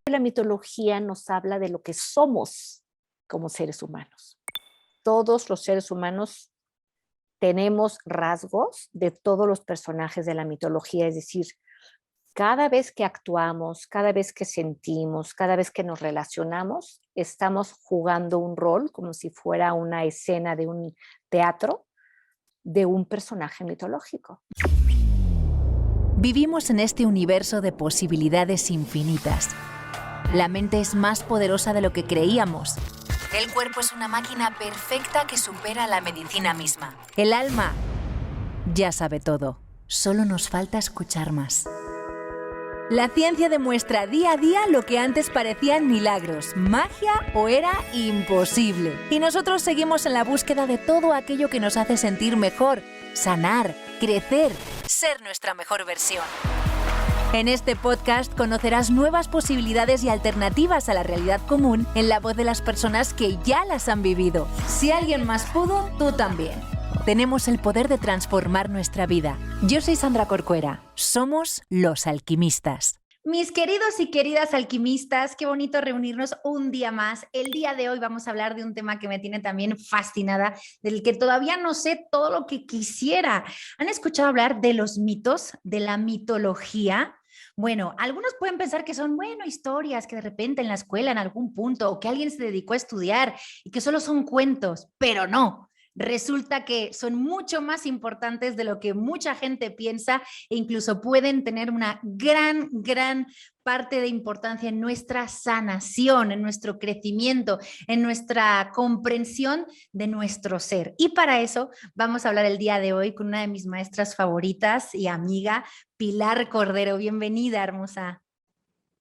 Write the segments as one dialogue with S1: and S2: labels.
S1: La mitología nos habla de lo que somos como seres humanos. Todos los seres humanos tenemos rasgos de todos los personajes de la mitología, es decir, cada vez que actuamos, cada vez que sentimos, cada vez que nos relacionamos, estamos jugando un rol como si fuera una escena de un teatro de un personaje mitológico.
S2: Vivimos en este universo de posibilidades infinitas. La mente es más poderosa de lo que creíamos. El cuerpo es una máquina perfecta que supera la medicina misma. El alma ya sabe todo. Solo nos falta escuchar más. La ciencia demuestra día a día lo que antes parecían milagros, magia o era imposible. Y nosotros seguimos en la búsqueda de todo aquello que nos hace sentir mejor, sanar, crecer, ser nuestra mejor versión. En este podcast conocerás nuevas posibilidades y alternativas a la realidad común en la voz de las personas que ya las han vivido. Si alguien más pudo, tú también. Tenemos el poder de transformar nuestra vida. Yo soy Sandra Corcuera. Somos los alquimistas.
S3: Mis queridos y queridas alquimistas, qué bonito reunirnos un día más. El día de hoy vamos a hablar de un tema que me tiene también fascinada, del que todavía no sé todo lo que quisiera. ¿Han escuchado hablar de los mitos, de la mitología? Bueno, algunos pueden pensar que son, historias que de repente en la escuela, en algún punto, o que alguien se dedicó a estudiar y que solo son cuentos, pero no. Resulta que son mucho más importantes de lo que mucha gente piensa e incluso pueden tener una gran parte de importancia en nuestra sanación, en nuestro crecimiento, en nuestra comprensión de nuestro ser. Y para eso vamos a hablar el día de hoy con una de mis maestras favoritas y amiga, Pilar Cordero. Bienvenida, hermosa.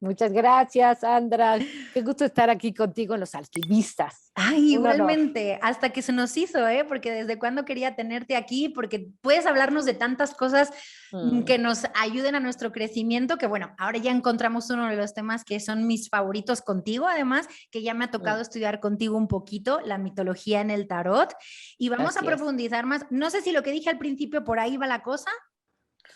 S1: Muchas gracias, Sandra. Qué gusto estar aquí contigo en Los Alquimistas.
S3: Ay, igualmente, hasta que se nos hizo, porque desde cuándo quería tenerte aquí, porque puedes hablarnos de tantas cosas que nos ayuden a nuestro crecimiento, que bueno, ahora ya encontramos uno de los temas que son mis favoritos contigo, además, que ya me ha tocado estudiar contigo un poquito, la mitología en el tarot, y vamos a profundizar más. No sé si lo que dije al principio por ahí va la cosa,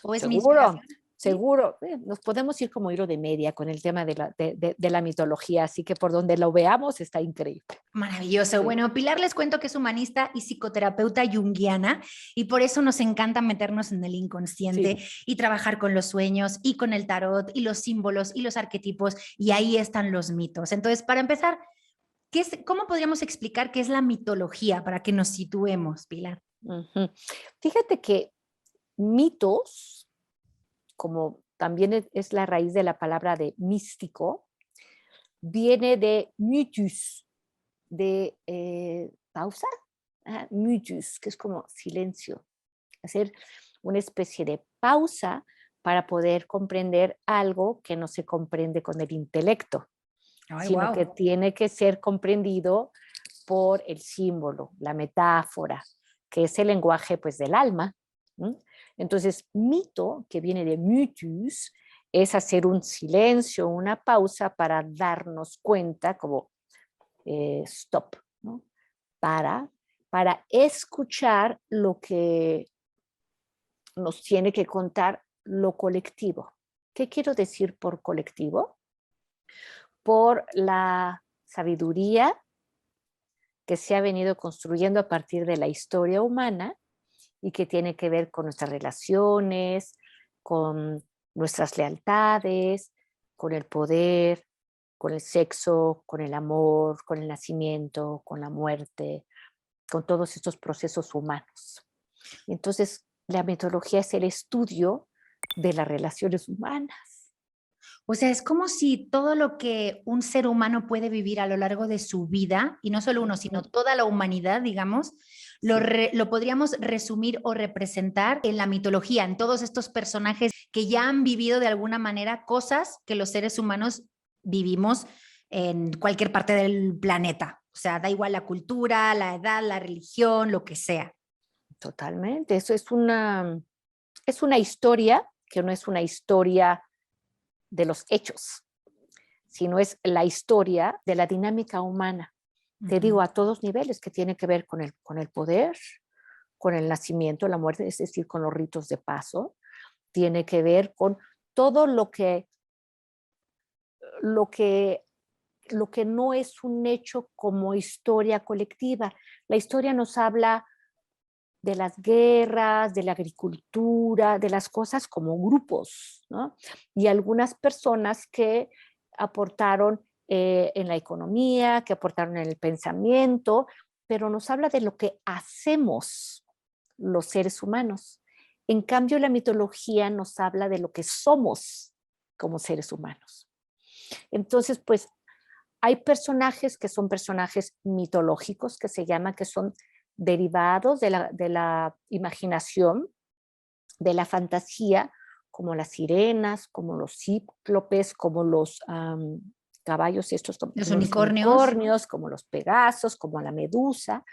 S3: o es mi inspiración.
S1: Seguro, nos podemos ir como hilo de media con el tema de la mitología, así que por donde lo veamos está increíble.
S3: Maravilloso. Sí. Bueno, Pilar les cuento que es humanista y psicoterapeuta junguiana y por eso nos encanta meternos en el inconsciente y trabajar con los sueños y con el tarot y los símbolos y los arquetipos y ahí están los mitos. Entonces, para empezar, ¿cómo podríamos explicar qué es la mitología para que nos situemos, Pilar?
S1: Fíjate que mitos, como también es la raíz de la palabra de místico, viene de mythos, de pausa, mythos, que es como silencio, hacer una especie de pausa para poder comprender algo que no se comprende con el intelecto, sino que tiene que ser comprendido por el símbolo, la metáfora, que es el lenguaje pues del alma. Entonces, mito, que viene de mythos, es hacer un silencio, una pausa para darnos cuenta, como stop, ¿no? Para escuchar lo que nos tiene que contar lo colectivo. ¿Qué quiero decir por colectivo? Por la sabiduría que se ha venido construyendo a partir de la historia humana y que tiene que ver con nuestras relaciones, con nuestras lealtades, con el poder, con el sexo, con el amor, con el nacimiento, con la muerte, con todos estos procesos humanos. Entonces, la mitología es el estudio de las relaciones humanas.
S3: O sea, es como si todo lo que un ser humano puede vivir a lo largo de su vida, y no solo uno, sino toda la humanidad, digamos, lo podríamos resumir o representar en la mitología, en todos estos personajes que ya han vivido de alguna manera cosas que los seres humanos vivimos en cualquier parte del planeta. O sea, da igual la cultura, la edad, la religión, lo que sea.
S1: Totalmente. Eso es una historia que no es una historia de los hechos, sino es la historia de la dinámica humana. Te digo, a todos niveles, que tiene que ver con el poder, con el nacimiento, la muerte, es decir, con los ritos de paso, tiene que ver con todo lo que lo que no es un hecho como historia colectiva. La historia nos habla de las guerras, de la agricultura, de las cosas como grupos, ¿no? Y algunas personas que aportaron en la economía, que aportaron en el pensamiento, pero nos habla de lo que hacemos los seres humanos. En cambio, la mitología nos habla de lo que somos como seres humanos. Entonces, pues, hay personajes que son personajes mitológicos, que se llama, que son derivados de la imaginación, de la fantasía, como las sirenas, como los cíclopes, como los caballos estos, como
S3: Los
S1: los
S3: unicornios.
S1: unicornios, como los pegasos, como la medusa,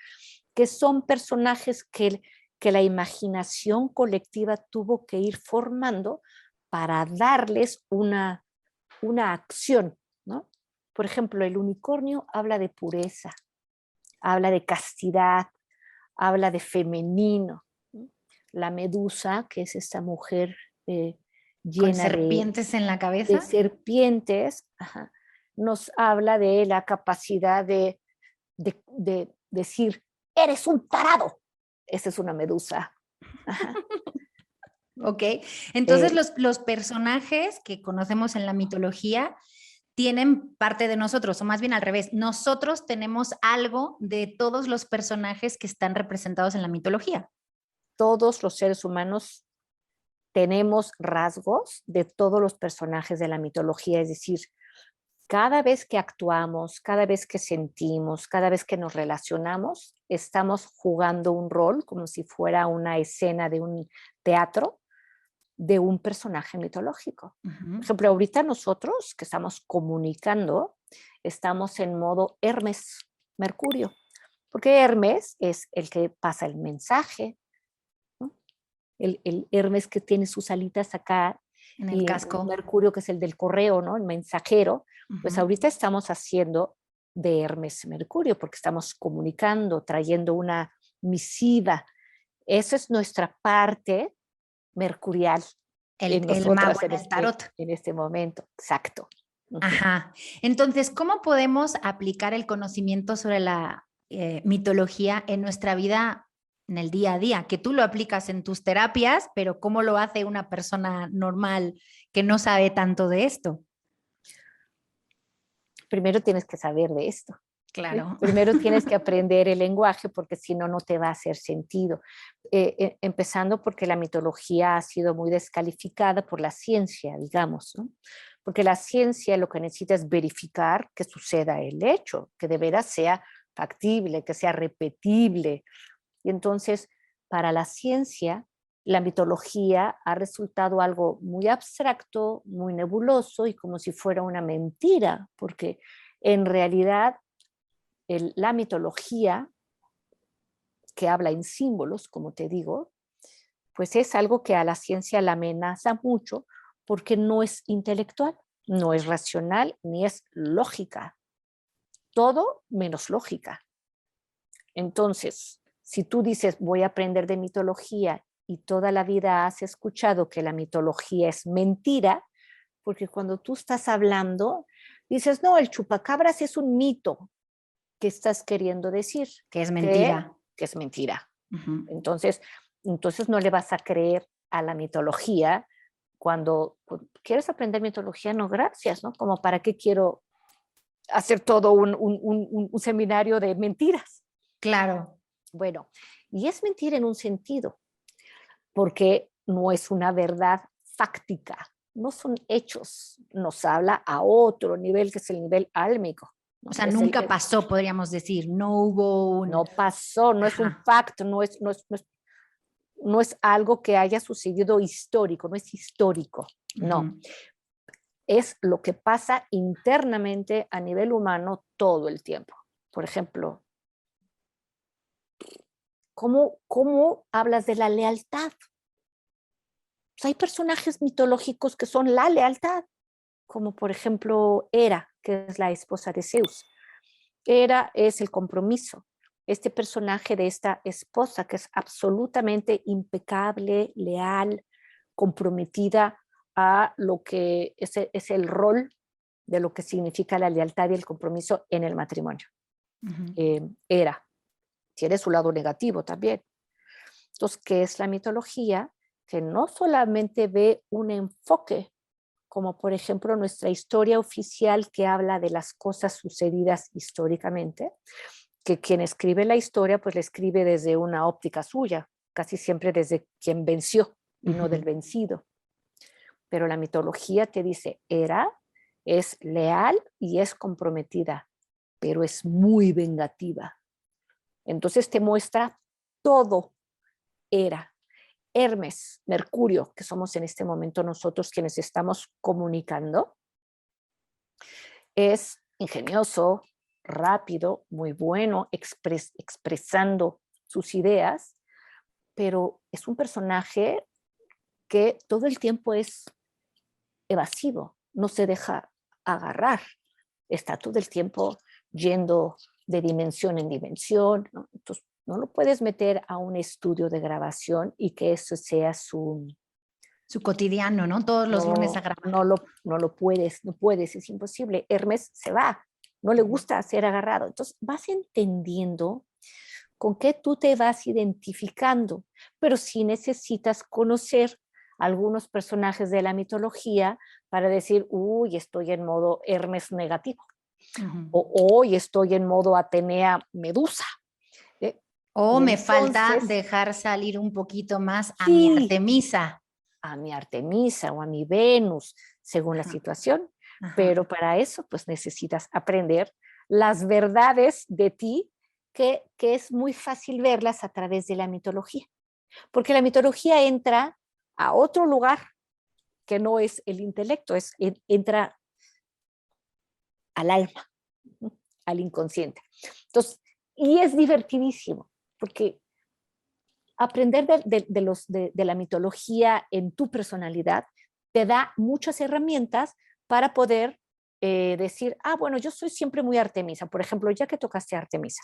S1: que son personajes que la imaginación colectiva tuvo que ir formando para darles una acción, ¿no? Por ejemplo, el unicornio habla de pureza, habla de castidad, habla de femenino. La medusa, que es esta mujer
S3: Con
S1: llena
S3: serpientes en la
S1: de
S3: cabeza.
S1: serpientes, ajá, nos habla de la capacidad de decir, eres un tarado. Esa es una medusa. Ajá.
S3: Ok, entonces los personajes que conocemos en la mitología tienen parte de nosotros, o más bien al revés, nosotros tenemos algo de todos los personajes que están representados en la mitología.
S1: Todos los seres humanos tenemos rasgos de todos los personajes de la mitología, es decir, cada vez que actuamos, cada vez que sentimos, cada vez que nos relacionamos, estamos jugando un rol como si fuera una escena de un teatro de un personaje mitológico. Por ejemplo, ahorita nosotros que estamos comunicando, estamos en modo Hermes, Mercurio, porque Hermes es el que pasa el mensaje, ¿no? El Hermes que tiene sus alitas acá
S3: En el
S1: y
S3: casco.
S1: Mercurio que es el del correo, ¿no? El mensajero. Pues
S3: Ujú.
S1: ahorita estamos haciendo de Hermes Mercurio porque estamos comunicando, trayendo una misiva. Esa es nuestra parte mercurial en
S3: El mago
S1: nosotras
S3: en el tarot.
S1: en este momento. Exacto. Ujú.
S3: Ajá. Entonces, ¿cómo podemos aplicar el conocimiento sobre la mitología en nuestra vida en el día a día? Que tú lo aplicas en tus terapias, pero ¿cómo lo hace una persona normal que no sabe tanto de esto?
S1: Primero tienes que saber de esto. ¿Sí?
S3: Claro.
S1: Primero tienes que aprender el lenguaje porque si no, no te va a hacer sentido. Empezando porque la mitología ha sido muy descalificada por la ciencia, digamos, ¿no? Porque la ciencia lo que necesita es verificar que suceda el hecho, que de veras sea factible, que sea repetible. Y entonces, para la ciencia, la mitología ha resultado algo muy abstracto, muy nebuloso y como si fuera una mentira, porque en realidad la mitología, que habla en símbolos, como te digo, pues es algo que a la ciencia la amenaza mucho porque no es intelectual, no es racional, ni es lógica. Todo menos lógica. Entonces, si tú dices, voy a aprender de mitología y toda la vida has escuchado que la mitología es mentira, porque cuando tú estás hablando, dices, no, el chupacabras es un mito. ¿Qué estás queriendo decir?
S3: Que es mentira.
S1: Que es mentira.
S3: Ujú.
S1: Entonces no le vas a creer a la mitología cuando pues, quieres aprender mitología, no, gracias, ¿no? Como para qué quiero hacer todo un seminario de mentiras.
S3: Claro.
S1: Bueno, y es mentira en un sentido, porque no es una verdad fáctica, no son hechos, nos habla a otro nivel que es el nivel álmico. ¿No?
S3: O sea,
S1: Es
S3: nunca pasó, podríamos decir. No hubo un...
S1: no pasó, no es un
S3: Ajá.
S1: facto, no es algo que haya sucedido histórico, no es histórico, no.
S3: Ujú.
S1: Es lo que pasa internamente a nivel humano todo el tiempo. Por ejemplo, ¿cómo hablas de la lealtad? Pues hay personajes mitológicos que son la lealtad, como por ejemplo Hera, que es la esposa de Zeus. Hera es el compromiso. Este personaje de esta esposa que es absolutamente impecable, leal, comprometida a lo que es el rol de lo que significa la lealtad y el compromiso en el matrimonio. Hera tiene su lado negativo también. Entonces, ¿qué es la mitología? Que no solamente ve un enfoque, como por ejemplo nuestra historia oficial que habla de las cosas sucedidas históricamente, que quien escribe la historia pues la escribe desde una óptica suya, casi siempre desde quien venció y no del vencido. Pero la mitología te dice, Hera es leal y es comprometida, pero es muy vengativa. Entonces te muestra todo. Hera, Hermes, Mercurio, que somos en este momento nosotros quienes estamos comunicando, es ingenioso, rápido, muy bueno, expresando sus ideas, pero es un personaje que todo el tiempo es evasivo, no se deja agarrar, está todo el tiempo yendo de dimensión en dimensión, ¿no? Entonces, no lo puedes meter a un estudio de grabación y que eso sea su
S3: cotidiano, ¿no? Todos los lunes a grabar.
S1: No lo puedes, no puedes, es imposible. Hermes se va, no le gusta ser agarrado. Entonces vas entendiendo con qué tú te vas identificando, pero sí necesitas conocer algunos personajes de la mitología para decir, uy, estoy en modo Hermes negativo, o hoy estoy en modo Atenea Medusa.
S3: O me falta dejar salir un poquito más a
S1: sí,
S3: mi Artemisa.
S1: A mi Artemisa o a mi Venus, según la situación. Pero para eso, pues necesitas aprender las verdades de ti, que es muy fácil verlas a través de la mitología. Porque la mitología entra a otro lugar que no es el intelecto, entra al alma, al inconsciente. Entonces, y es divertidísimo, porque aprender de la mitología en tu personalidad te da muchas herramientas para poder decir, bueno, yo soy siempre muy Artemisa. Por ejemplo, ya que tocaste a Artemisa.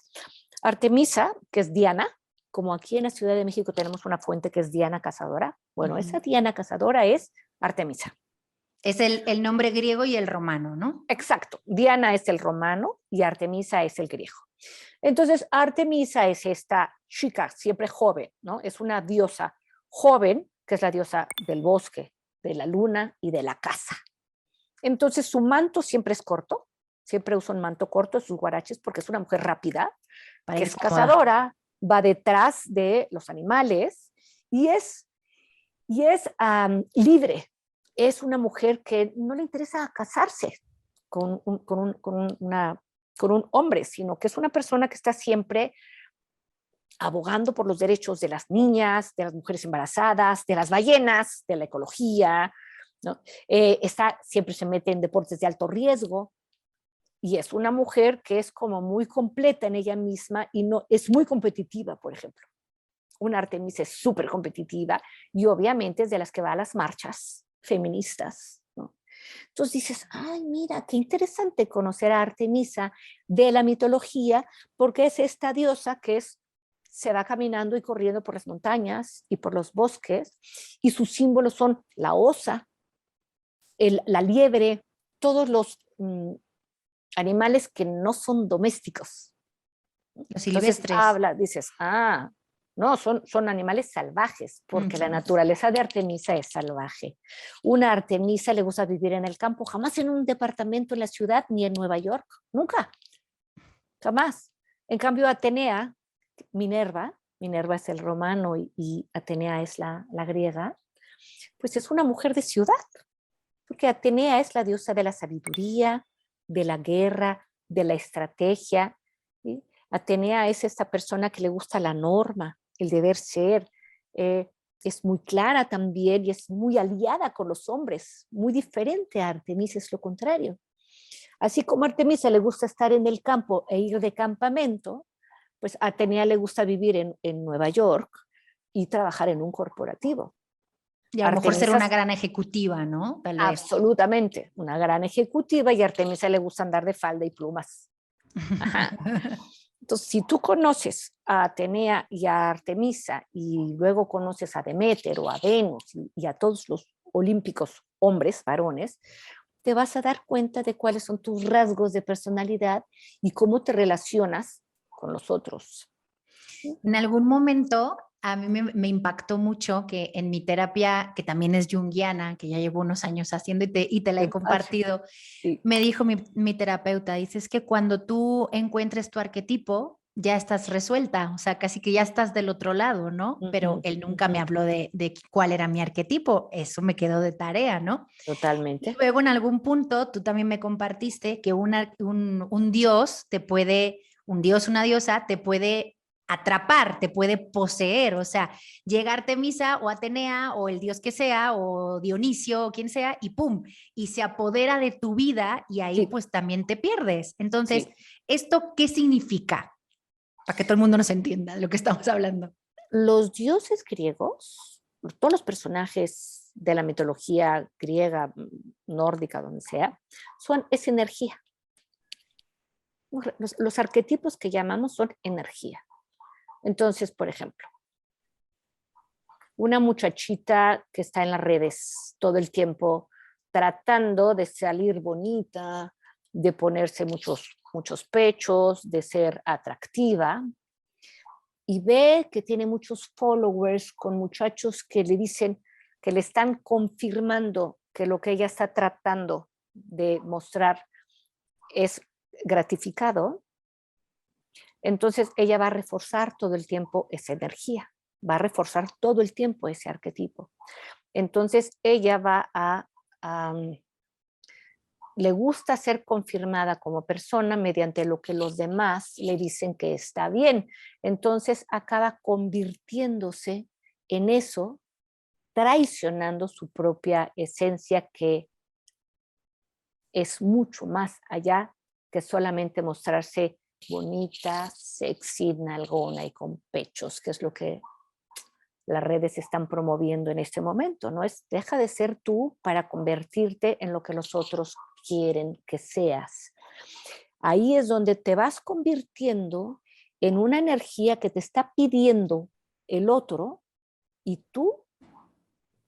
S1: Artemisa, que es Diana, como aquí en la Ciudad de México tenemos una fuente que es Diana Cazadora. Bueno, esa Diana Cazadora es Artemisa.
S3: Es el nombre griego y el romano, ¿no?
S1: Exacto. Diana es el romano y Artemisa es el griego. Entonces, Artemisa es esta chica siempre joven, ¿no? Es una diosa joven, que es la diosa del bosque, de la luna y de la caza. Entonces, su manto siempre es corto, siempre usa un manto corto, sus guaraches, porque es una mujer rápida, que es cazadora, va detrás de los animales y es libre. Es una mujer que no le interesa casarse con un hombre, sino que es una persona que está siempre abogando por los derechos de las niñas, de las mujeres embarazadas, de las ballenas, de la ecología, ¿no? Siempre se mete en deportes de alto riesgo y es una mujer que es como muy completa en ella misma y no es muy competitiva, por ejemplo. Una Artemisa es súper competitiva y obviamente es de las que va a las marchas feministas, ¿no? Entonces dices, ay, mira, qué interesante conocer a Artemisa de la mitología, porque es esta diosa que se va caminando y corriendo por las montañas y por los bosques, y sus símbolos son la osa, la liebre, todos los animales que no son domésticos.
S3: Los silvestres.
S1: Dices, no, son animales salvajes, porque la naturaleza de Artemisa es salvaje. Una Artemisa le gusta vivir en el campo, jamás en un departamento en la ciudad ni en Nueva York, nunca, jamás. En cambio, Atenea, Minerva es el romano y Atenea es la griega, pues es una mujer de ciudad, porque Atenea es la diosa de la sabiduría, de la guerra, de la estrategia, ¿sí? Atenea es esta persona que le gusta la norma, el deber ser, es muy clara también y es muy aliada con los hombres, muy diferente a Artemisa, es lo contrario. Así como a Artemisa le gusta estar en el campo e ir de campamento, pues a Atenea le gusta vivir en Nueva York y trabajar en un corporativo.
S3: Y a lo mejor ser una gran ejecutiva, ¿no?
S1: Tal vez. Absolutamente, una gran ejecutiva, y a Artemisa le gusta andar de falda y plumas. Ajá. Entonces, si tú conoces a Atenea y a Artemisa y luego conoces a Deméter o a Venus y a todos los olímpicos hombres, varones, te vas a dar cuenta de cuáles son tus rasgos de personalidad y cómo te relacionas con los otros.
S3: En algún momento a mí me impactó mucho que en mi terapia, que también es junguiana, que ya llevo unos años haciendo y te la he compartido,
S1: sí.
S3: Me dijo mi terapeuta, dice, es que cuando tú encuentres tu arquetipo, ya estás resuelta, o sea, casi que ya estás del otro lado, ¿no? Pero él nunca me habló de cuál era mi arquetipo, eso me quedó de tarea, ¿no?
S1: Totalmente.
S3: Y luego en algún punto tú también me compartiste que un dios te puede, un dios, una diosa te puede atrapar, te puede poseer, o sea, llegar Artemisa o Atenea o el dios que sea o Dionisio o quien sea y pum, y se apodera de tu vida y ahí
S1: Sí.
S3: pues también te pierdes. Entonces,
S1: Sí.
S3: ¿esto qué significa? Para que todo el mundo nos entienda de lo que estamos hablando.
S1: Los dioses griegos, todos los personajes de la mitología griega, nórdica, donde sea, es energía. Los arquetipos que llamamos son energía. Entonces, por ejemplo, una muchachita que está en las redes todo el tiempo tratando de salir bonita, de ponerse muchos pechos, de ser atractiva, y ve que tiene muchos followers con muchachos que le dicen, que le están confirmando que lo que ella está tratando de mostrar es gratificado, entonces ella va a reforzar todo el tiempo esa energía, va a reforzar todo el tiempo ese arquetipo. Entonces ella va le gusta ser confirmada como persona mediante lo que los demás le dicen que está bien. Entonces acaba convirtiéndose en eso, traicionando su propia esencia, que es mucho más allá que solamente mostrarse bonita, sexy, nalgona y con pechos, que es lo que las redes están promoviendo en este momento, ¿no? Deja de ser tú para convertirte en lo que los otros quieren que seas. Ahí es donde te vas convirtiendo en una energía que te está pidiendo el otro y tú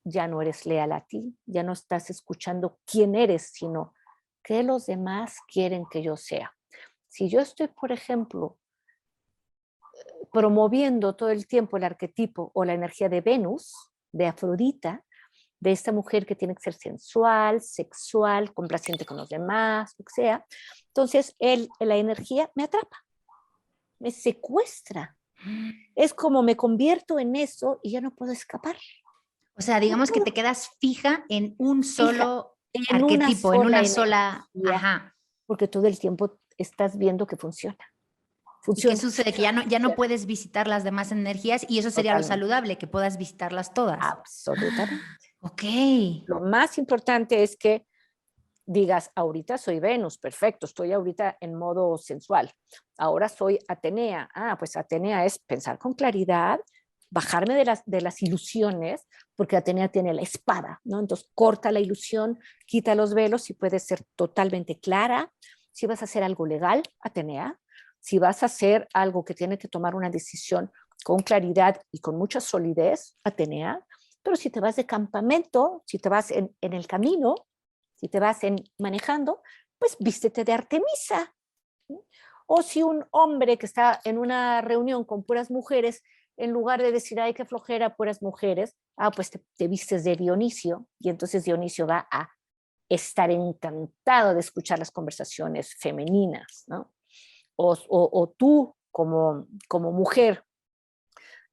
S1: ya no eres leal a ti, ya no estás escuchando quién eres, sino qué los demás quieren que yo sea. Si yo estoy, por ejemplo, promoviendo todo el tiempo el arquetipo o la energía de Venus, de Afrodita, de esta mujer que tiene que ser sensual, sexual, complaciente con los demás, lo que sea, entonces la energía me atrapa, me secuestra. Es como me convierto en eso y ya no puedo escapar.
S3: O sea, digamos que te quedas fija en un solo
S1: en
S3: arquetipo, en una sola,
S1: energía,
S3: ajá.
S1: porque todo el tiempo estás viendo que funciona.
S3: ¿Y qué sucede? Que ya no puedes visitar las demás energías y eso sería
S1: Totalmente.
S3: lo saludable, que puedas visitarlas todas.
S1: Absolutamente.
S3: Ok.
S1: Lo más importante es que digas, ahorita soy Venus, perfecto, estoy ahorita en modo sensual. Ahora soy Atenea. Pues Atenea es pensar con claridad, bajarme de las ilusiones, porque Atenea tiene la espada, ¿no? Entonces corta la ilusión, quita los velos y puedes ser totalmente clara. Si vas a hacer algo legal, Atenea. Si vas a hacer algo que tiene que tomar una decisión con claridad y con mucha solidez, Atenea. Pero si te vas de campamento, si te vas en el camino, si te vas manejando, pues vístete de Artemisa. O si un hombre que está en una reunión con puras mujeres, en lugar de decir, ay, qué flojera, puras mujeres, pues te vistes de Dionisio, y entonces Dionisio va a estar encantado de escuchar las conversaciones femeninas, ¿no? O tú como mujer,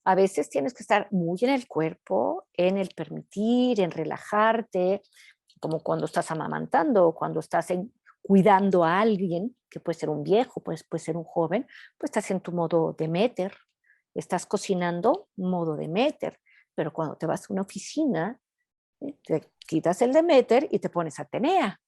S1: a veces tienes que estar muy en el cuerpo, en el permitir, en relajarte, como cuando estás amamantando o cuando estás cuidando a alguien, que puede ser un viejo, puede ser un joven, pues estás en tu modo Deméter, estás cocinando modo Deméter, pero cuando te vas a una oficina, te quitas el Deméter y te pones Atenea.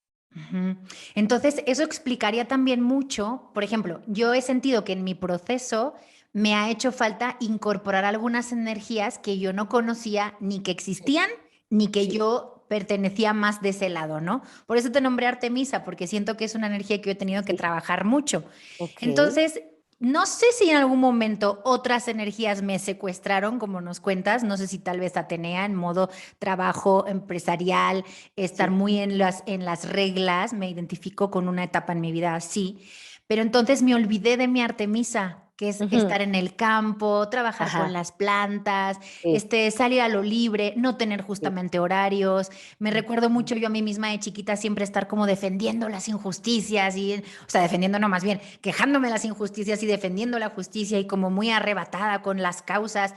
S3: Entonces, eso explicaría también mucho, por ejemplo, yo he sentido que en mi proceso me ha hecho falta incorporar algunas energías que yo no conocía ni que existían, ni que yo pertenecía más de ese lado, ¿no? Por eso te nombré Artemisa, porque siento que es una energía que yo he tenido que trabajar mucho.
S1: Okay.
S3: Entonces, No sé si en algún momento otras energías me secuestraron, como nos cuentas. No sé si tal vez Atenea en modo trabajo empresarial, estar
S1: Sí.
S3: muy en las reglas. Me identifico con una etapa en mi vida así. Pero entonces me olvidé de mi Artemisa, que es
S1: Ujú.
S3: estar en el campo, trabajar con
S1: Ajá,
S3: las plantas,
S1: sí,
S3: salir a lo libre, no tener
S1: sí.
S3: justamente horarios. Me recuerdo
S1: Ujú.
S3: mucho yo a mí misma de chiquita siempre estar como defendiendo las injusticias y, o sea, defendiendo no, más bien, quejándome de las injusticias y defendiendo la justicia y como muy arrebatada con las causas.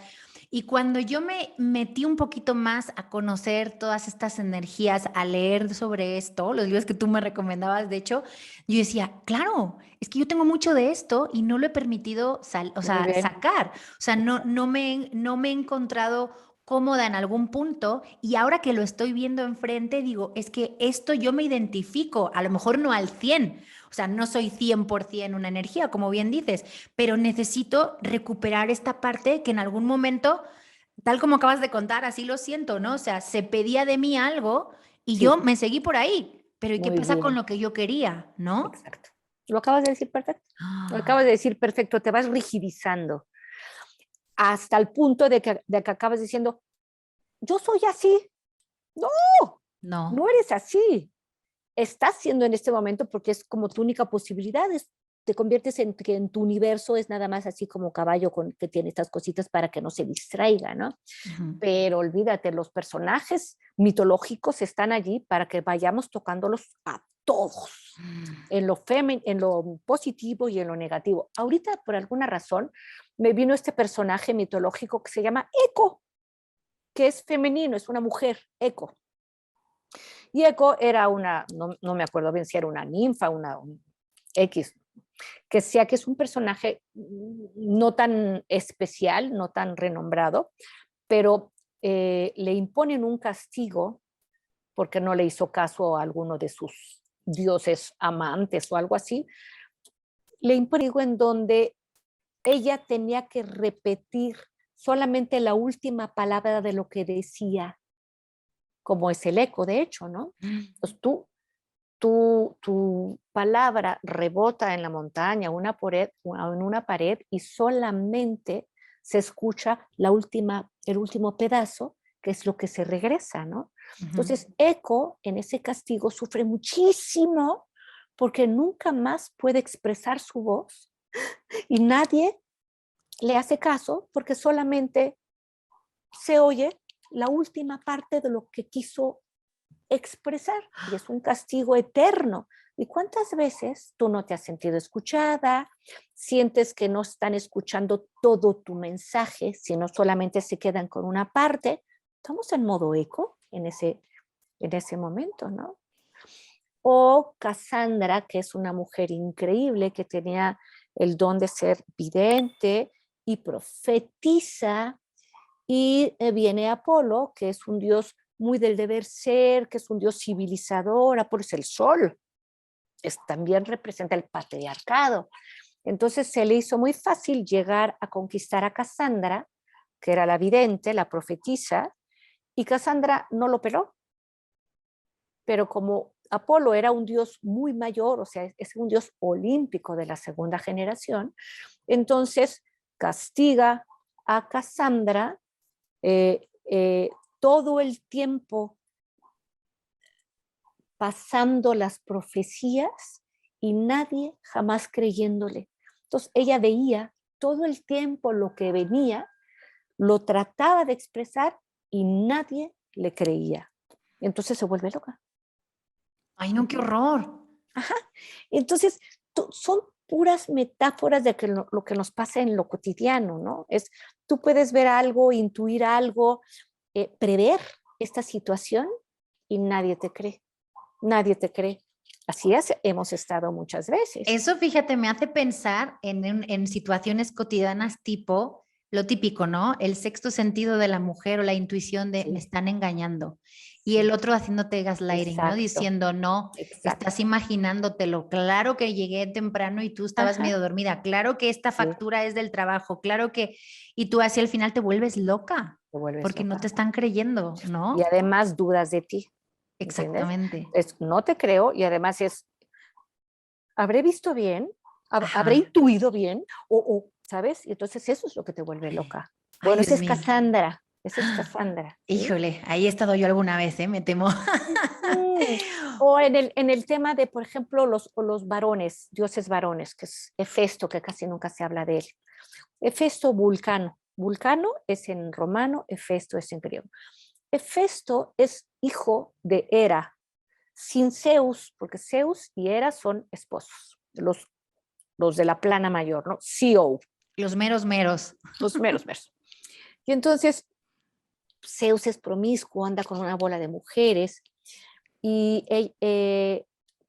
S3: Y cuando yo me metí un poquito más a conocer todas estas energías, a leer sobre esto, los libros que tú me recomendabas, de hecho, yo decía, claro, es que yo tengo mucho de esto y no lo he permitido o
S1: Muy
S3: sea,
S1: bien.
S3: sacar. O sea, no me he encontrado cómoda en algún punto y ahora que lo estoy viendo enfrente, digo, es que esto yo me identifico, a lo mejor no al 100, o sea, no soy 100% una energía, como bien dices, pero necesito recuperar esta parte que en algún momento, tal como acabas de contar, así lo siento, ¿no? O sea, se pedía de mí algo y yo
S1: Sí,
S3: me seguí por ahí, pero ¿y qué
S1: muy
S3: pasa con
S1: bien.
S3: lo que yo quería, no?
S1: Exacto. Lo acabas de decir perfecto. Lo acabas de
S3: Ah,
S1: decir perfecto. Te vas rigidizando hasta el punto de que acabas diciendo, yo soy así. No, no
S3: no.
S1: eres así. Estás siendo en este momento porque es como tu única posibilidad. Te conviertes en que en tu universo es nada más así como caballo que tiene estas cositas para que no se distraiga, ¿no?
S3: Ujú.
S1: Pero olvídate, los personajes mitológicos están allí para que vayamos tocándolos a todos, en lo positivo y en lo negativo. Ahorita, por alguna razón, me vino este personaje mitológico que se llama Eco, que es femenino, es una mujer, Eco. Y Eco era no me acuerdo bien si era una ninfa, un X, que sea que es un personaje no tan especial, no tan renombrado, pero le imponen un castigo porque no le hizo caso a alguno de sus dioses amantes o algo así, le imponen algo en donde ella tenía que repetir solamente la última palabra de lo que decía, como es el eco, de hecho, ¿no? Pues tu palabra rebota en la montaña, en una pared y solamente se escucha el último pedazo, que es lo que se regresa, ¿no?
S3: Ujú.
S1: Entonces, Eco en ese castigo sufre muchísimo porque nunca más puede expresar su voz y nadie le hace caso porque solamente se oye la última parte de lo que quiso expresar y es un castigo eterno. ¿Y cuántas veces tú no te has sentido escuchada? Sientes que no están escuchando todo tu mensaje, sino solamente se quedan con una parte. Estamos en modo eco en ese momento, ¿no? O Cassandra, que es una mujer increíble que tenía el don de ser vidente y profetiza y viene Apolo, que es un dios muy del deber ser, que es un dios civilizador. Apolo es el sol, también representa el patriarcado. Entonces se le hizo muy fácil llegar a conquistar a Cassandra, que era la vidente, la profetisa, y Cassandra no lo peló, pero como Apolo era un dios muy mayor, o sea, es un dios olímpico de la segunda generación, entonces castiga a Cassandra eh, eh, todo el tiempo pasando las profecías y nadie jamás creyéndole. Entonces ella veía todo el tiempo lo que venía, lo trataba de expresar y nadie le creía. Entonces se vuelve loca.
S3: Ay, no, qué
S1: Uh-huh.
S3: horror.
S1: Ajá. Entonces son puras metáforas de que lo que nos pasa en lo cotidiano, ¿no? Tú puedes ver algo, intuir algo, prever esta situación y nadie te cree, nadie te cree. Así es, hemos estado muchas veces.
S3: Eso, fíjate, me hace pensar en situaciones cotidianas tipo lo típico, ¿no? El sexto sentido de la mujer o la intuición de me
S1: Sí,
S3: están engañando. Y el
S1: sí,
S3: otro haciéndote gaslighting, ¿no?
S1: exacto,
S3: Diciendo, no, estás
S1: exacto.
S3: imaginándotelo. Claro que llegué temprano y tú estabas
S1: Ajá,
S3: medio dormida. Claro que esta
S1: sí,
S3: factura es del trabajo. Claro que... Y tú así al final te vuelves loca
S1: te vuelves
S3: porque no te
S1: loca.
S3: están creyendo,
S1: Y
S3: ¿no?
S1: además dudas de ti, ¿entiendes?
S3: Exactamente.
S1: No te creo y además ¿habré visto bien? ¿Habré intuido bien? ¿Sabes? Y entonces eso es lo que te vuelve loca.
S3: Ay,
S1: Bueno, esa
S3: Dios
S1: es
S3: mío.
S1: Cassandra. Esa es Cassandra. ¿Sí?
S3: Híjole, ahí he estado yo alguna vez, me temo.
S1: O en el tema de, por ejemplo, los varones, dioses varones, que es Hefesto, que casi nunca se habla de él. Hefesto, Vulcano. Vulcano es en romano, Hefesto es en griego. Hefesto es hijo de Hera, sin Zeus, porque Zeus y Hera son esposos, los de la plana mayor, ¿no? CO.
S3: Los meros meros.
S1: Los meros meros. Y entonces Zeus es promiscuo, anda con una bola de mujeres y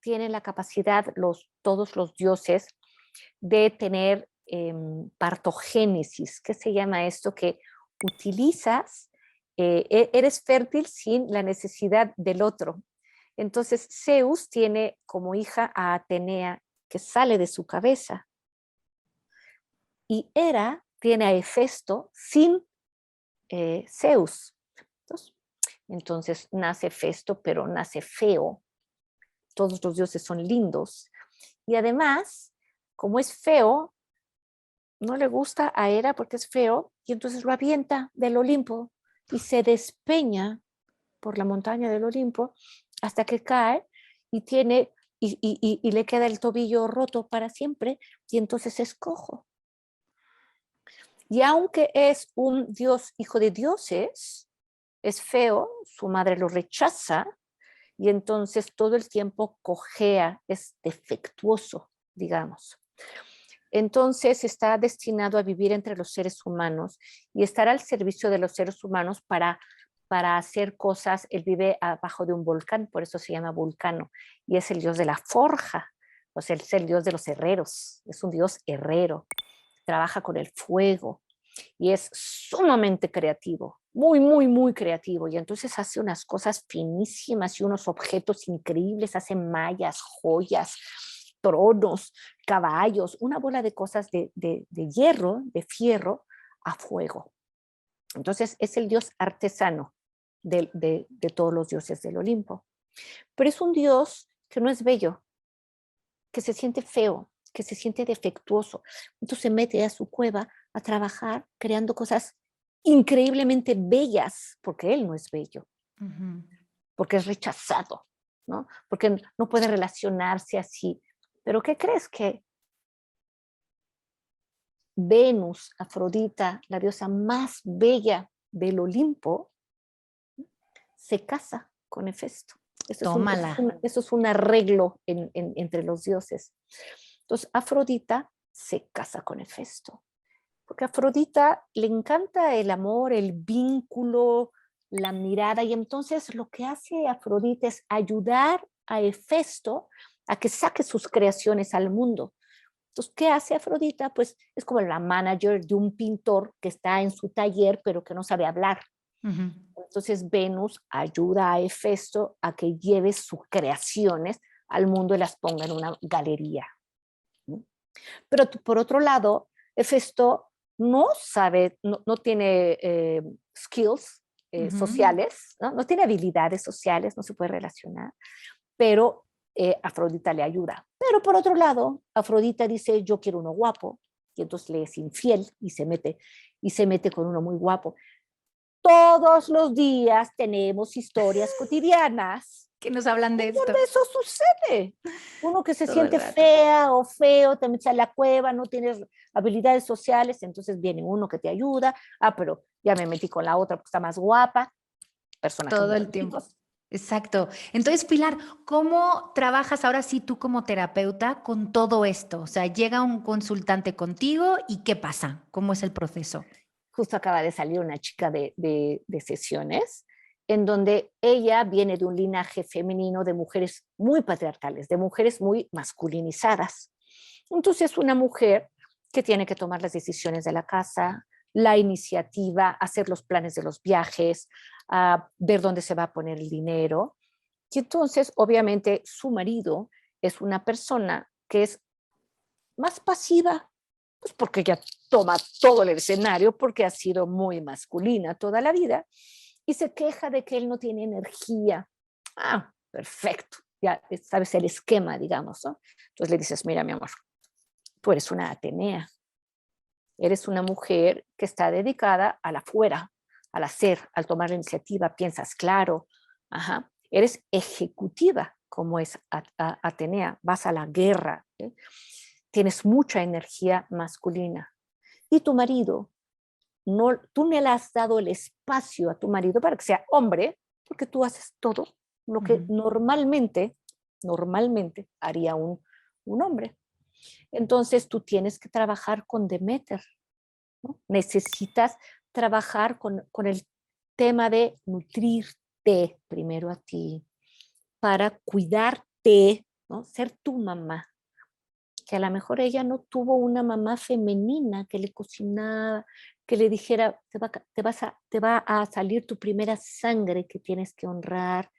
S1: tienen la capacidad, todos los dioses, de tener partogénesis. ¿Qué se llama esto? Que utilizas, eres fértil sin la necesidad del otro. Entonces Zeus tiene como hija a Atenea, que sale de su cabeza. Y Hera tiene a Hefesto sin Zeus. Entonces nace Hefesto, pero nace feo. Todos los dioses son lindos. Y además, como es feo, no le gusta a Hera porque es feo, y entonces lo avienta del Olimpo y se despeña por la montaña del Olimpo hasta que cae y le queda el tobillo roto para siempre, y entonces es cojo. Y aunque es un dios, hijo de dioses, es feo, su madre lo rechaza, y entonces todo el tiempo cojea, es defectuoso, digamos. Entonces está destinado a vivir entre los seres humanos y estar al servicio de los seres humanos para hacer cosas. Él vive abajo de un volcán, por eso se llama Vulcano, y es el dios de la forja, o sea, es el dios de los herreros, es un dios herrero, trabaja con el fuego y es sumamente creativo, muy, muy, muy creativo, y entonces hace unas cosas finísimas y unos objetos increíbles, hace mallas, joyas, tronos, caballos, una bola de cosas de hierro, de fierro, a fuego. Entonces es el dios artesano de todos los dioses del Olimpo. Pero es un dios que no es bello, que se siente feo, que se siente defectuoso. Entonces se mete a su cueva a trabajar creando cosas increíblemente bellas, porque él no es bello, porque es rechazado, ¿no? Porque no puede relacionarse así. Pero ¿qué crees? Que Venus, Afrodita, la diosa más bella del Olimpo, se casa con Hefesto.
S3: Tómala.
S1: Eso es un arreglo entre los dioses. Entonces, Afrodita se casa con Hefesto, porque a Afrodita le encanta el amor, el vínculo, la mirada, y entonces lo que hace Afrodita es ayudar a Hefesto a que saque sus creaciones al mundo. Entonces, ¿qué hace Afrodita? Pues es como la manager de un pintor que está en su taller, pero que no sabe hablar. Entonces, Venus ayuda a Hefesto a que lleve sus creaciones al mundo y las ponga en una galería. Pero por otro lado, Hefesto no sabe, no tiene skills sociales, ¿no? Tiene habilidades sociales, no se puede relacionar, pero Afrodita le ayuda. Pero por otro lado, Afrodita dice, yo quiero uno guapo, y entonces le es infiel y se mete con uno muy guapo. Todos los días tenemos historias cotidianas
S3: que nos hablan de esto.
S1: Donde eso sucede. Uno que se siente fea o feo, te metes a la cueva, no tienes habilidades sociales, entonces viene uno que te ayuda. Pero ya me metí con la otra porque está más guapa.
S3: Todo el tiempo. Exacto. Entonces, Pilar, ¿cómo trabajas ahora sí tú como terapeuta con todo esto? O sea, llega un consultante contigo y ¿qué pasa? ¿Cómo es el proceso?
S1: Justo acaba de salir una chica de sesiones en donde ella viene de un linaje femenino de mujeres muy patriarcales, de mujeres muy masculinizadas. Entonces, una mujer que tiene que tomar las decisiones de la casa, la iniciativa, hacer los planes de los viajes, ver dónde se va a poner el dinero. Y entonces, obviamente, su marido es una persona que es más pasiva, pues porque ella toma todo el escenario, porque ha sido muy masculina toda la vida, y se queja de que él no tiene energía. Perfecto, ya sabes el esquema, digamos, ¿no? Entonces le dices, mira, mi amor, tú eres una Atenea. Eres una mujer que está dedicada al afuera, al hacer, al tomar la iniciativa, piensas claro. Ajá. Eres ejecutiva, como es Atenea, vas a la guerra, ¿eh? Tienes mucha energía masculina. Y tu marido, no, tú no le has dado el espacio a tu marido para que sea hombre, porque tú haces todo lo que normalmente haría un hombre. Entonces tú tienes que trabajar con Demeter, ¿no? Necesitas trabajar con el tema de nutrirte primero a ti, para cuidarte, ¿no? Ser tu mamá. Que a lo mejor ella no tuvo una mamá femenina que le cocinaba, que le dijera, te va a salir tu primera sangre que tienes que honrar,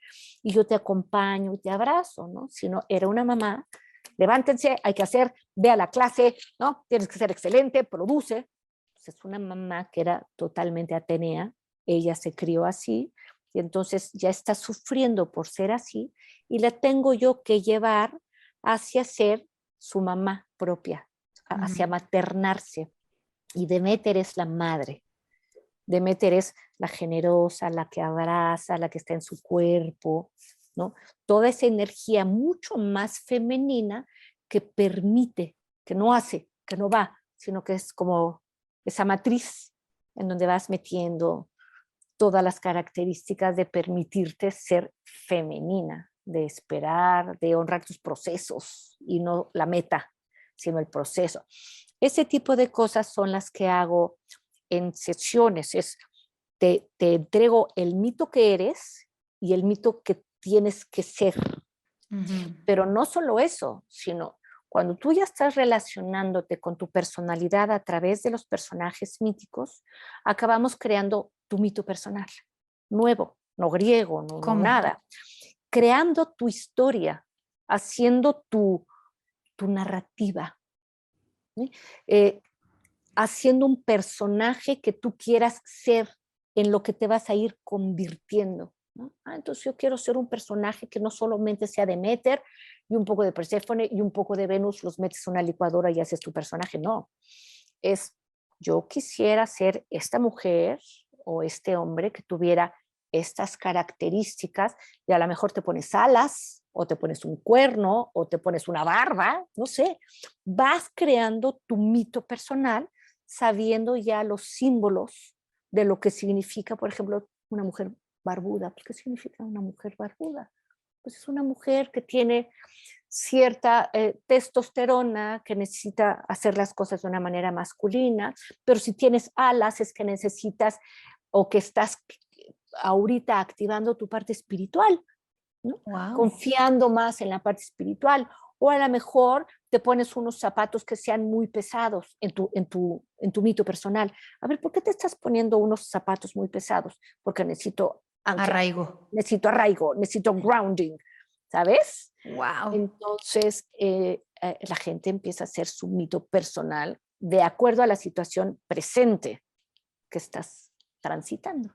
S1: y yo te acompaño y te abrazo, ¿no? Sino era una mamá, levántense, hay que hacer, ve a la clase, ¿no? Tienes que ser excelente, produce. Pues es una mamá que era totalmente Atenea, ella se crió así, y entonces ya está sufriendo por ser así, y la tengo yo que llevar hacia ser su mamá propia, hacia maternarse. Y Deméter es la madre. Deméter es la generosa, la que abraza, la que está en su cuerpo, ¿no? Toda esa energía mucho más femenina que permite, que no hace, que no va, sino que es como esa matriz en donde vas metiendo todas las características de permitirte ser femenina, de esperar, de honrar tus procesos y no la meta, sino el proceso. Ese tipo de cosas son las que hago en sesiones. Te entrego el mito que eres y el mito que tienes que ser. Pero no solo eso, sino cuando tú ya estás relacionándote con tu personalidad a través de los personajes míticos, acabamos creando tu mito personal, nuevo, no griego, no nada. Creando tu historia, haciendo tu narrativa, ¿sí? Haciendo un personaje que tú quieras ser, en lo que te vas a ir convirtiendo, ¿no? Entonces yo quiero ser un personaje que no solamente sea Deméter y un poco de Perséfone y un poco de Venus, los metes en una licuadora y haces tu personaje. No, es yo quisiera ser esta mujer o este hombre que tuviera estas características, y a lo mejor te pones alas o te pones un cuerno o te pones una barba, no sé, vas creando tu mito personal sabiendo ya los símbolos de lo que significa, por ejemplo, una mujer barbuda. ¿Qué significa una mujer barbuda? Pues es una mujer que tiene cierta testosterona, que necesita hacer las cosas de una manera masculina, pero si tienes alas es que necesitas o que estás ahorita activando tu parte espiritual, ¿no? Confiando más en la parte espiritual, o a lo mejor te pones unos zapatos que sean muy pesados en tu mito personal. A ver, ¿por qué te estás poniendo unos zapatos muy pesados? Porque necesito
S3: arraigo,
S1: necesito grounding, ¿sabes?
S3: Wow.
S1: Entonces la gente empieza a hacer su mito personal de acuerdo a la situación presente que estás transitando.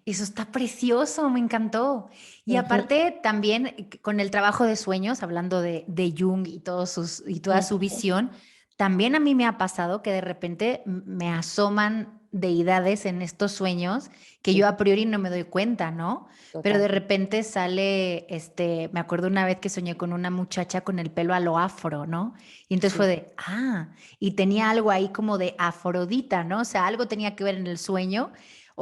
S3: Eso está precioso, me encantó. Y aparte también con el trabajo de sueños, hablando de Jung y, toda su visión, también a mí me ha pasado que de repente me asoman deidades en estos sueños que yo a priori no me doy cuenta, ¿no?
S1: Total.
S3: Pero de repente sale, me acuerdo una vez que soñé con una muchacha con el pelo a lo afro, ¿no? Y entonces fue de, y tenía algo ahí como de Afrodita, ¿no? O sea, algo tenía que ver en el sueño.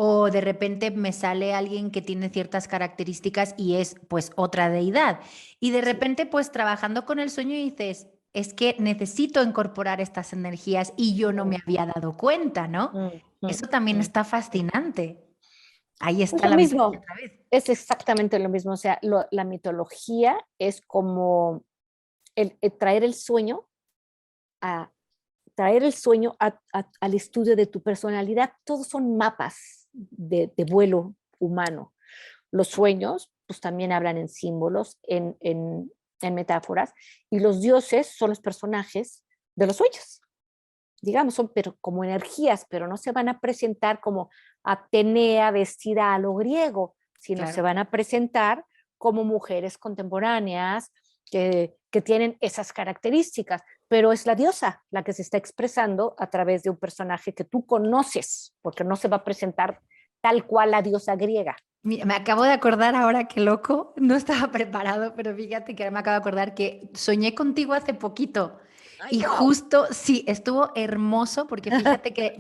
S3: O de repente me sale alguien que tiene ciertas características y es pues otra deidad. Y de repente pues trabajando con el sueño dices, es que necesito incorporar estas energías y yo no me había dado cuenta, ¿no? Eso también está fascinante. Ahí está
S1: lo
S3: la
S1: mismo,
S3: otra vez.
S1: es exactamente lo mismo. O sea, la mitología es como el traer el sueño al estudio de tu personalidad. Todos son mapas de vuelo humano. Los sueños, pues también hablan en símbolos, en metáforas, y los dioses son los personajes de los sueños. Digamos, son pero como energías, pero no se van a presentar como Atenea vestida a lo griego, sino se van a presentar como mujeres contemporáneas que tienen esas características, pero es la diosa la que se está expresando a través de un personaje que tú conoces, porque no se va a presentar tal cual la diosa griega.
S3: Mira, me acabo de acordar ahora, qué loco, no estaba preparado, pero fíjate que ahora me acabo de acordar que soñé contigo hace poquito.
S1: Ay,
S3: Y
S1: wow.
S3: justo, sí, estuvo hermoso porque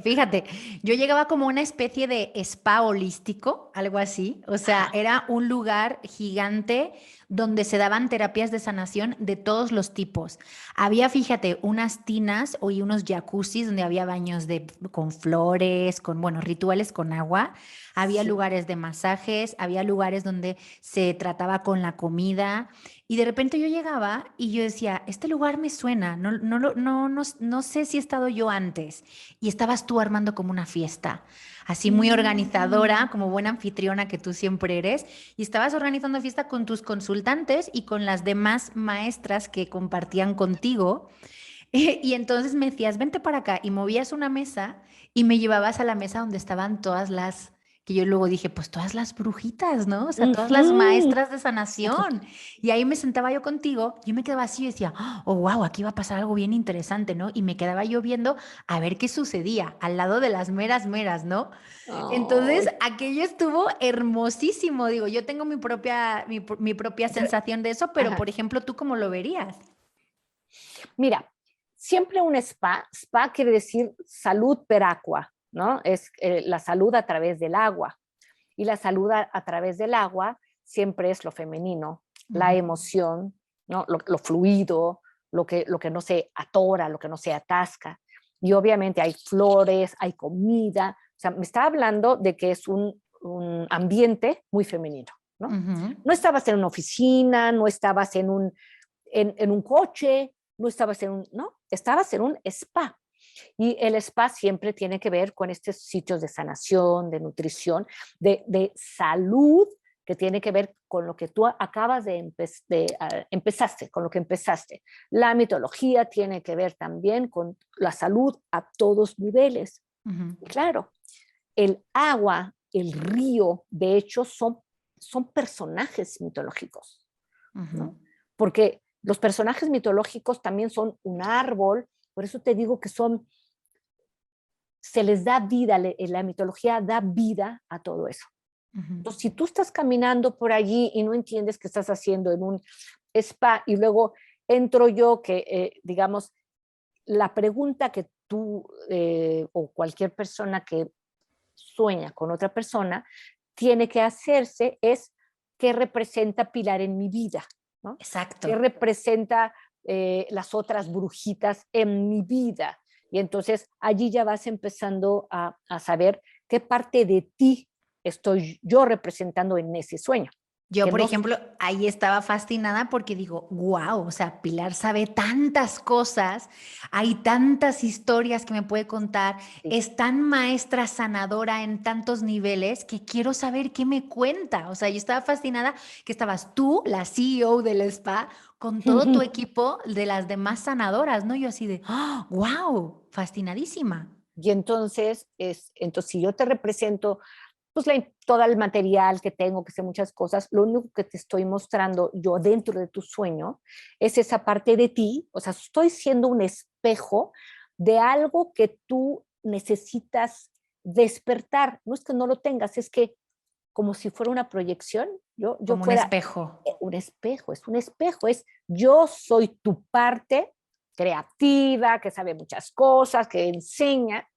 S3: fíjate, yo llegaba como una especie de spa holístico, algo así. O sea,
S1: Ajá.
S3: era un lugar gigante donde se daban terapias de sanación de todos los tipos. Había, fíjate, unas tinas y unos jacuzzis donde había baños con flores, con, bueno, rituales con agua. Había
S1: Sí.
S3: lugares de masajes, había lugares donde se trataba con la comida. Y de repente yo llegaba y yo decía, este lugar me suena, no sé si he estado yo antes. Y estabas tú armando como una fiesta, así muy organizadora, como buena anfitriona que tú siempre eres. Y estabas organizando fiesta con tus consultantes y con las demás maestras que compartían contigo. Y entonces me decías, vente para acá y movías una mesa y me llevabas a la mesa donde estaban todas las, que yo luego dije, pues todas las brujitas, ¿no? O sea, todas las
S1: Ujú.
S3: maestras de sanación. Y ahí me sentaba yo contigo, yo me quedaba así y decía, oh, wow, aquí va a pasar algo bien interesante, ¿no? Y me quedaba yo viendo a ver qué sucedía al lado de las meras meras, ¿no? Entonces,
S1: Ay,
S3: aquello estuvo hermosísimo. Digo, yo tengo mi propia sensación de eso, pero por
S1: ajá.
S3: ejemplo, ¿tú cómo lo verías?
S1: Mira, siempre un spa quiere decir salud per aqua, ¿no? Es la salud a través del agua. Y la salud a través del agua siempre es lo femenino, la
S3: Ujú.
S1: emoción, ¿no? Lo fluido, lo que no se atora, lo que no se atasca. Y obviamente hay flores, hay comida. O sea, me está hablando de que es un ambiente muy femenino, ¿no?
S3: Ujú.
S1: No estabas en una oficina, no estabas en un coche, no estabas en un, no, estabas en un spa. Y el spa siempre tiene que ver con estos sitios de sanación, de nutrición, de salud, que tiene que ver con lo que tú acabas empezaste, con lo que empezaste. La mitología tiene que ver también con la salud a todos niveles.
S3: Ujú.
S1: Y claro, el agua, el río, de hecho, son personajes mitológicos,
S3: Ujú.
S1: ¿no? Porque los personajes mitológicos también son un árbol, por eso te digo que se les da vida, la mitología da vida a todo eso.
S3: Ujú.
S1: Entonces, si tú estás caminando por allí y no entiendes qué estás haciendo en un spa y luego entro yo que, digamos, la pregunta que tú o cualquier persona que sueña con otra persona tiene que hacerse es qué representa Pilar en mi vida, ¿no?
S3: Exacto.
S1: ¿Qué representa las otras brujitas en mi vida? Y entonces allí ya vas empezando a saber qué parte de ti estoy yo representando en ese sueño.
S3: Yo,
S1: Que
S3: por
S1: no,
S3: ejemplo, ahí estaba fascinada porque digo, wow, o sea, Pilar sabe tantas cosas, hay tantas historias que me puede contar,
S1: sí.
S3: es tan maestra sanadora en tantos niveles que quiero saber qué me cuenta. O sea, yo estaba fascinada que estabas tú, la CEO del spa, con todo tu equipo de las demás sanadoras, ¿no? Yo así de, wow, fascinadísima.
S1: Y entonces, si yo te represento pues todo el material que tengo, que sé muchas cosas, lo único que te estoy mostrando yo dentro de tu sueño es esa parte de ti, o sea, estoy siendo un espejo de algo que tú necesitas despertar. No es que no lo tengas, es que como si fuera una proyección, yo
S3: Como un
S1: fuera
S3: espejo.
S1: un espejo, es yo soy tu parte creativa, que sabe muchas cosas, que enseña,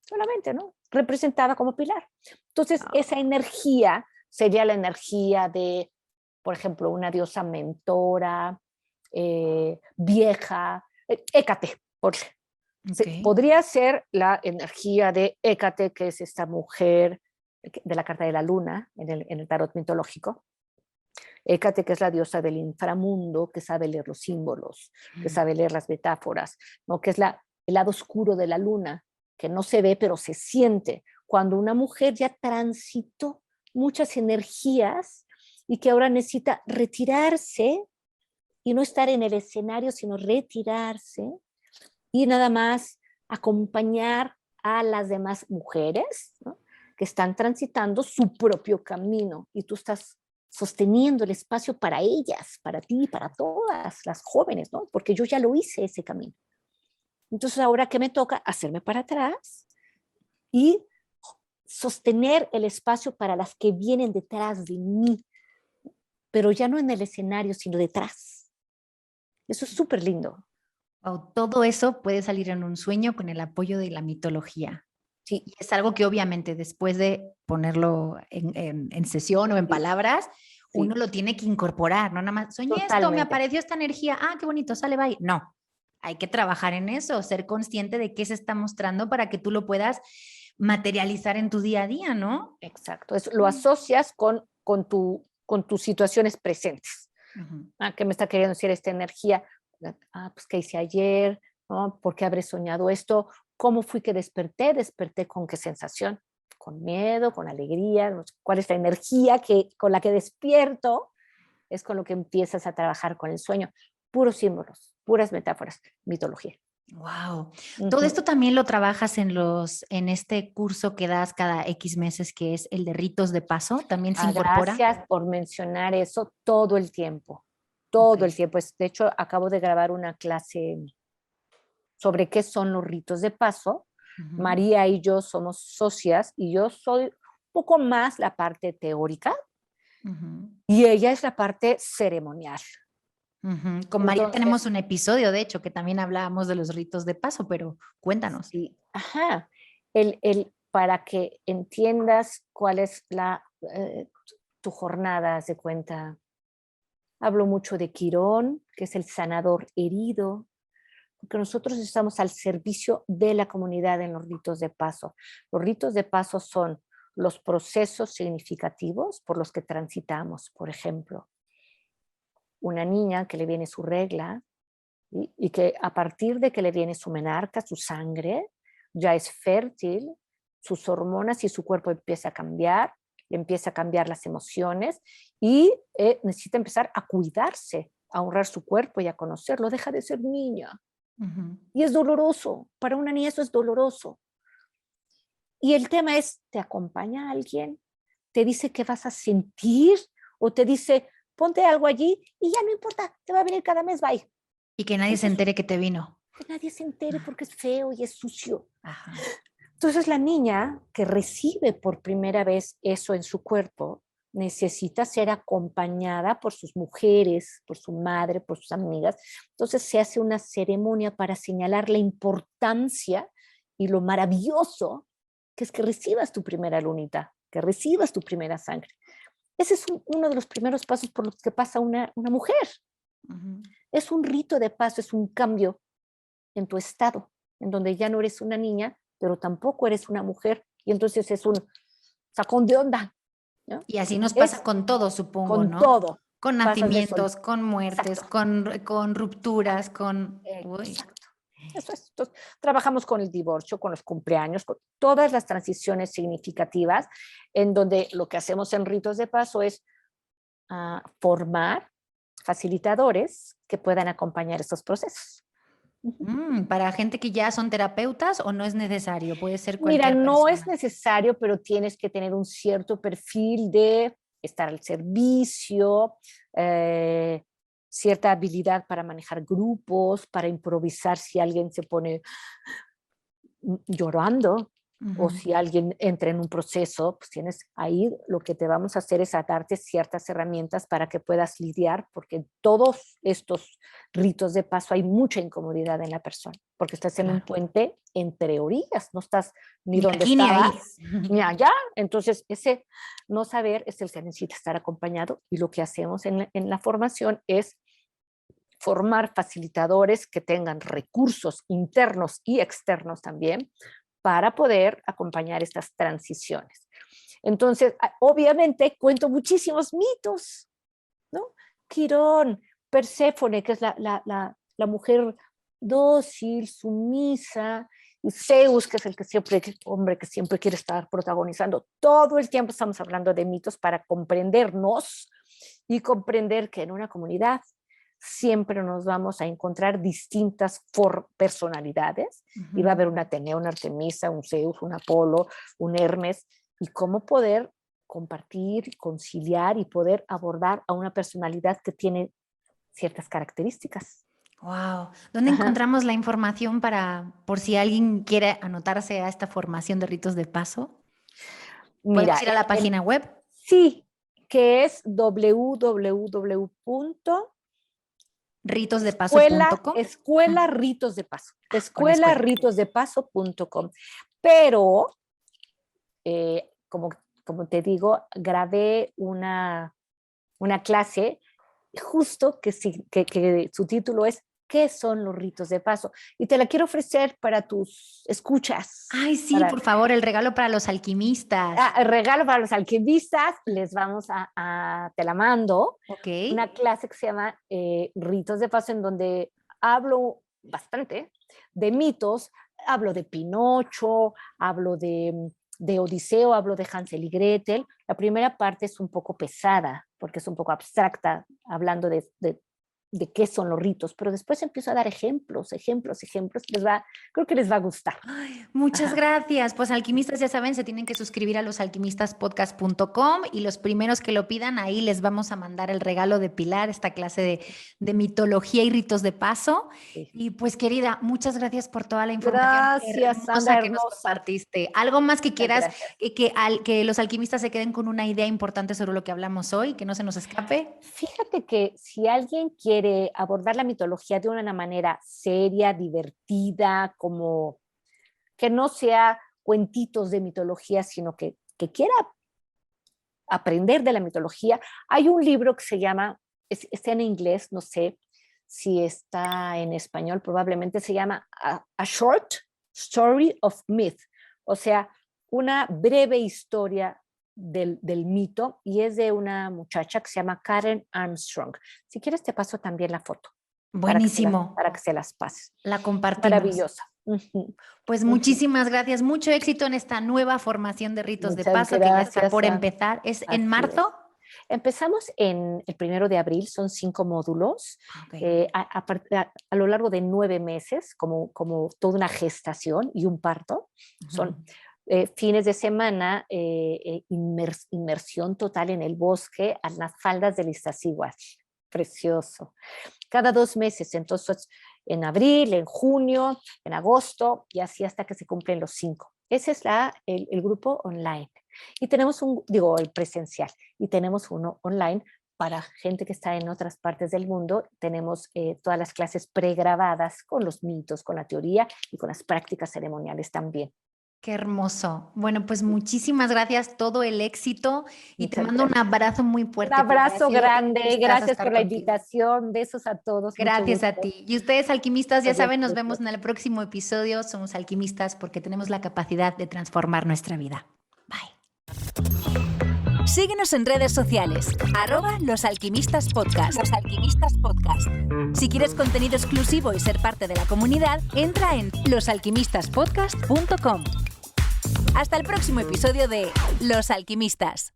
S1: solamente, ¿no? Representada como pilar. Entonces, esa energía sería la energía de, por ejemplo, una diosa mentora, vieja, Hécate,
S3: Ok.
S1: podría ser la energía de Hécate, que es esta mujer de la carta de la luna en el tarot mitológico. Hécate, que es la diosa del inframundo, que sabe leer los símbolos, que sabe leer las metáforas, ¿no? Que es el lado oscuro de la luna, que no se ve, pero se siente. Cuando una mujer ya transitó muchas energías y que ahora necesita retirarse y no estar en el escenario, sino retirarse y nada más acompañar a las demás mujeres, ¿no? Que están transitando su propio camino y tú estás sosteniendo el espacio para ellas, para ti, para todas las jóvenes, ¿no? Porque yo ya lo hice ese camino. Entonces, ahora que me toca hacerme para atrás y sostener el espacio para las que vienen detrás de mí, pero ya no en el escenario, sino detrás. Eso es súper lindo.
S3: Wow, todo eso puede salir en un sueño con el apoyo de la mitología.
S1: Sí,
S3: Y es algo que obviamente después de ponerlo en sesión o en
S1: sí,
S3: palabras,
S1: sí,
S3: uno lo tiene que incorporar, no nada más, soñé esto, me
S1: totalmente.
S3: apareció esta energía, ah, qué bonito, sale, bye. No, hay que trabajar en eso, ser consciente de qué se está mostrando para que tú lo puedas materializar en tu día a día, ¿no?
S1: Exacto. Lo asocias con tus situaciones presentes.
S3: Ujú.
S1: ¿Qué me está queriendo decir esta energía? Pues ¿qué hice ayer? ¿No? ¿Por qué habré soñado esto? ¿Cómo fui que desperté? ¿Desperté con qué sensación? ¿Con miedo? ¿Con alegría? No sé, ¿cuál es la energía con la que despierto? Es con lo que empiezas a trabajar con el sueño. Puros símbolos, puras metáforas, mitología.
S3: Wow. Todo
S1: Ujú.
S3: esto también lo trabajas en este curso que das cada X meses, que es el de ritos de paso, también se incorpora.
S1: Gracias por mencionar eso todo el tiempo.
S3: Ok.
S1: Todo el tiempo. De hecho, acabo de grabar una clase sobre qué son los ritos de paso.
S3: Ujú,
S1: María y yo somos socias y yo soy un poco más la parte teórica
S3: ujú,
S1: y ella es la parte ceremonial.
S3: ujú. Con María tenemos
S1: Entonces,
S3: un episodio, de hecho, que también hablábamos de los ritos de paso, pero cuéntanos.
S1: sí, ajá, para que entiendas cuál es tu jornada, haz de cuenta. Hablo mucho de Quirón, que es el sanador herido, porque nosotros estamos al servicio de la comunidad en los ritos de paso. Los ritos de paso son los procesos significativos por los que transitamos. Por ejemplo, una niña que le viene su regla y que a partir de que le viene su menarca, su sangre, ya es fértil, sus hormonas y su cuerpo empieza a cambiar, le empieza a cambiar las emociones y necesita empezar a cuidarse, a honrar su cuerpo y a conocerlo. Deja de ser niña.
S3: Ujú,
S1: Y es doloroso. Para una niña eso es doloroso. Y el tema es, ¿te acompaña alguien? ¿Te dice qué vas a sentir? ¿O te dice, ponte algo allí y ya no importa, te va a venir cada mes, bye?
S3: y que nadie se
S1: Entonces,
S3: entere que te vino.
S1: que nadie se entere porque es feo y es sucio.
S3: Ajá.
S1: Entonces la niña que recibe por primera vez eso en su cuerpo necesita ser acompañada por sus mujeres, por su madre, por sus amigas. Entonces se hace una ceremonia para señalar la importancia y lo maravilloso que es que recibas tu primera lunita, que recibas tu primera sangre. Ese es uno de los primeros pasos por los que pasa una mujer.
S3: Ujú.
S1: Es un rito de paso, es un cambio en tu estado, en donde ya no eres una niña, pero tampoco eres una mujer, y entonces es un sacón de onda, ¿no?
S3: Y así nos pasa
S1: Es
S3: con todo, supongo,
S1: con
S3: ¿no?
S1: todo,
S3: Con
S1: pasas de sol.
S3: nacimientos, con muertes,
S1: Exacto,
S3: con rupturas, con... Uy.
S1: exacto. Eso es. Entonces, trabajamos con el divorcio, con los cumpleaños, con todas las transiciones significativas, en donde lo que hacemos en ritos de paso es formar facilitadores que puedan acompañar estos procesos.
S3: Para gente que ya son terapeutas o no es necesario, puede ser
S1: Mira,
S3: cualquier
S1: no es
S3: persona.
S1: necesario, pero tienes que tener un cierto perfil de estar al servicio, eh, cierta habilidad para manejar grupos, para improvisar si alguien se pone llorando o
S3: Ujú.
S1: si alguien entra en un proceso, pues tienes ahí lo que te vamos a hacer es a darte ciertas herramientas para que puedas lidiar, porque en todos estos ritos de paso hay mucha incomodidad en la persona, porque estás en un
S3: Claro.
S1: puente entre orillas, no estás ni
S3: Ni
S1: donde
S3: aquí ni ahí.
S1: estabas, ni allá. Entonces, ese no saber es el que necesita estar acompañado y lo que hacemos en la formación es formar facilitadores que tengan recursos internos y externos también para poder acompañar estas transiciones. Entonces, obviamente cuento muchísimos mitos, ¿no? Quirón, Perséfone, que es la mujer dócil, sumisa, y Zeus, que es el que siempre, hombre que siempre quiere estar protagonizando. Todo el tiempo estamos hablando de mitos para comprendernos y comprender que en una comunidad siempre nos vamos a encontrar distintas personalidades y va a
S3: Ujú.
S1: haber un Ateneo, una Artemisa, un Zeus, un Apolo, un Hermes, y cómo poder compartir, conciliar y poder abordar a una personalidad que tiene ciertas características.
S3: Wow. ¿Dónde encontramos la información por si alguien quiere anotarse a esta formación de ritos de paso?
S1: Mira,
S3: ¿Puedes ir a la página web?
S1: Sí, que es www.ritosdepaso.com. Escuela Ritos de Paso. Escuelaritosdepaso.com. Pero, como te digo, grabé una clase justo que su título es ¿Qué son los ritos de paso? Y te la quiero ofrecer para tus escuchas.
S3: Ay, sí, por favor, el regalo para los alquimistas.
S1: El regalo para los alquimistas, te la mando.
S3: Okay.
S1: Una clase que se llama Ritos de Paso, en donde hablo bastante de mitos, hablo de Pinocho, hablo de Odiseo, hablo de Hansel y Gretel. La primera parte es un poco pesada, porque es un poco abstracta, hablando de qué son los ritos, pero después empiezo a dar ejemplos, creo que les va a gustar.
S3: Ay, muchas gracias. Pues alquimistas, ya saben, se tienen que suscribir a losalquimistaspodcast.com y los primeros que lo pidan, ahí les vamos a mandar el regalo de Pilar, esta clase de mitología y ritos de paso. Sí. Y pues querida, muchas gracias por toda la información.
S1: Gracias, Sandra,
S3: que nos compartiste. ¿Algo más que quieras que los alquimistas se queden con una idea importante sobre lo que hablamos hoy, que no se nos escape?
S1: Fíjate que si alguien quiere abordar la mitología de una manera seria, divertida, como que no sea cuentitos de mitología, sino que quiera aprender de la mitología, hay un libro que se llama, está en inglés, no sé si está en español, probablemente se llama A Short Story of Myth, o sea, una breve historia del mito, y es de una muchacha que se llama Karen Armstrong. Si quieres te paso también la foto.
S3: Buenísimo.
S1: Para que se las pases.
S3: La compartimos.
S1: Maravillosa.
S3: Pues muchísimas gracias. Mucho éxito en esta nueva formación de ritos de paso que ya está por empezar. ¿Es en marzo?
S1: Empezamos el 1 de abril, son 5 módulos, a lo largo de 9 meses, como toda una gestación y un parto. Son fines de semana, inmersión total en el bosque, a las faldas del Iztaccíhuatl. Precioso. Cada 2 meses, entonces en abril, en junio, en agosto, y así hasta que se cumplen los 5. Ese es el grupo online. Y tenemos el presencial, y tenemos uno online para gente que está en otras partes del mundo. Tenemos todas las clases pregrabadas con los mitos, con la teoría y con las prácticas ceremoniales también.
S3: Qué hermoso. Bueno, pues muchísimas gracias, todo el éxito y te mando un abrazo muy fuerte.
S1: Un abrazo grande, gracias por la invitación, besos a todos.
S3: Gracias a ti. Y ustedes alquimistas, ya saben, nos vemos en el próximo episodio. Somos alquimistas porque tenemos la capacidad de transformar nuestra vida. Bye.
S2: Síguenos en redes sociales, @losalquimistaspodcast. Los Alquimistas Podcast. Si quieres contenido exclusivo y ser parte de la comunidad, entra en losalquimistaspodcast.com. Hasta el próximo episodio de Los Alquimistas.